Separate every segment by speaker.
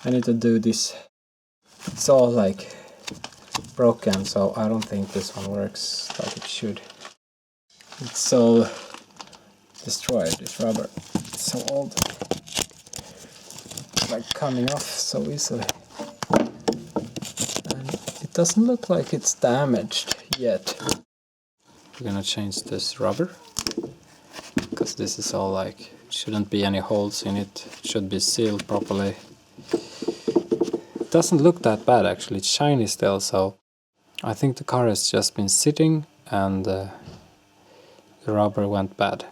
Speaker 1: I need to do this. It's all like broken, so I don't think this one works like it should. It's so destroyed, this rubber. It's so old. It's like coming off so easily. And it doesn't look like it's damaged yet. We're gonna change this rubber, because this is all like, shouldn't be any holes in it. It should be sealed properly. It doesn't look that bad actually, it's shiny still, so I think the car has just been sitting and the rubber went bad.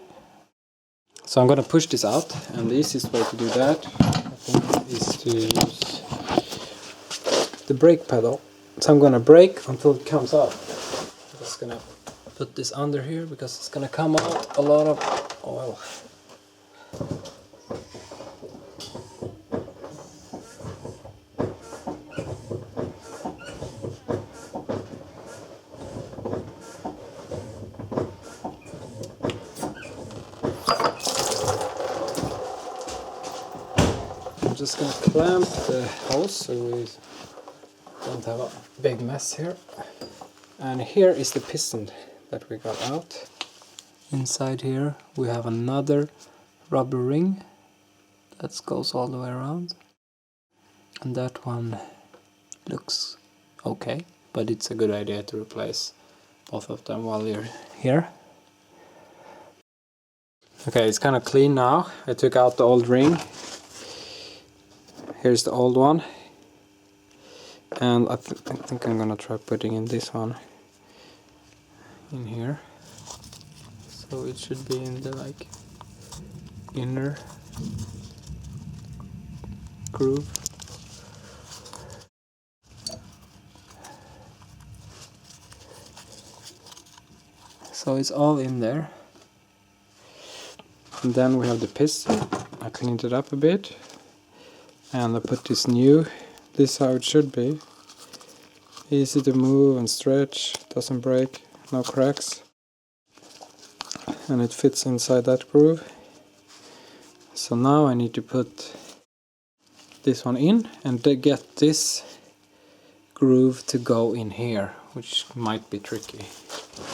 Speaker 1: So I'm gonna push this out, and the easiest way to do that, I think, is to use the brake pedal. So I'm gonna brake until it comes out. I'm just gonna put this under here because it's gonna come out a lot of oil. I'm just gonna clamp the hose so we don't have a big mess here. And here is the piston that we got out. Inside here we have another rubber ring that goes all the way around. And that one looks okay, but it's a good idea to replace both of them while you're here. Okay, it's kind of clean now. I took out the old ring. Here's the old one, and I think I'm gonna try putting in this one in here, so it should be in the like inner groove. So it's all in there, and then we have the piston. I cleaned it up a bit. And I put this new, this is how it should be. Easy to move and stretch, doesn't break, no cracks. And it fits inside that groove. So now I need to put this one in and get this groove to go in here, which might be tricky.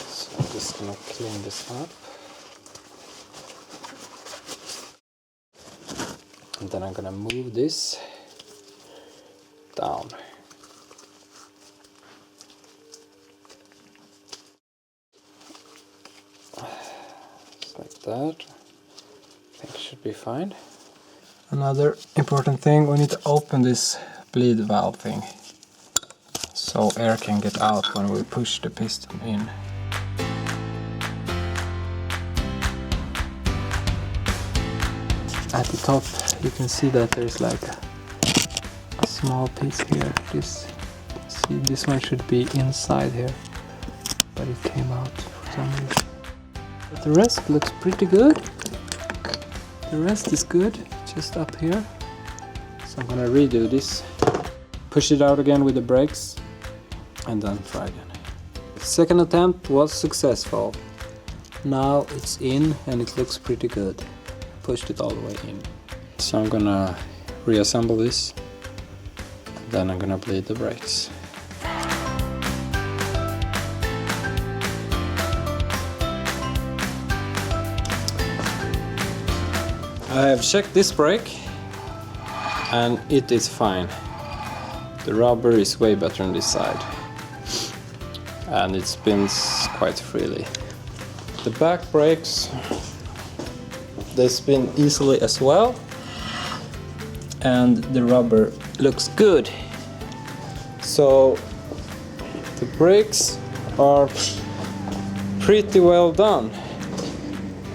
Speaker 1: So I'm just gonna clean this up. And then I'm gonna move this down. Just like that. I think it should be fine. Another important thing, we need to open this bleed valve thing so air can get out when we push the piston in. At the top you can see that there's like a small piece here. This one should be inside here, but it came out for some reason. But the rest looks pretty good. The rest is good, just up here. So I'm gonna redo this. Push it out again with the brakes and then try again. Second attempt was successful. Now it's in and it looks pretty good. Pushed it all the way in. So I'm gonna reassemble this, and then I'm gonna bleed the brakes. I have checked this brake and it is fine. The rubber is way better on this side and it spins quite freely. The back brakes, they spin easily as well, and the rubber looks good. So the brakes are pretty well done,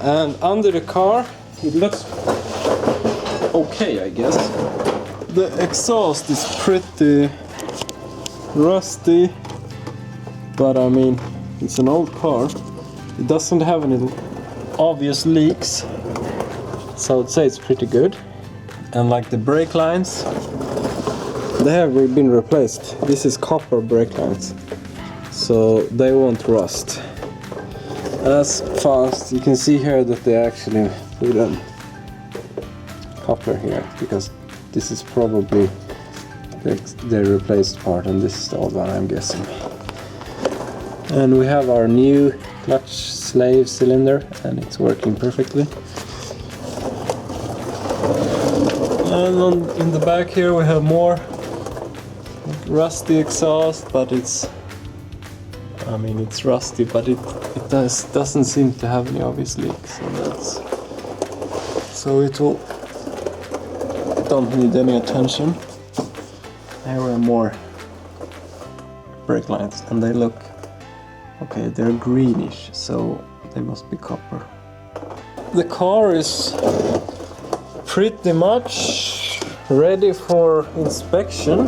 Speaker 1: and under the car it looks okay, I guess. The exhaust is pretty rusty, but I mean, it's an old car. It doesn't have any obvious leaks, so I'd say it's pretty good. And like the brake lines, they have been replaced. This is copper brake lines, so they won't rust as fast. You can see here that they actually put in copper here, because this is probably the replaced part, and this is the old one, I'm guessing. And we have our new clutch slave cylinder, and it's working perfectly. And in the back here we have more rusty exhaust, but it's rusty, but it doesn't seem to have any obvious leaks, so it don't need any attention. Here we have more brake lines, and they look okay. They're greenish, so they must be copper. The car is pretty much ready for inspection.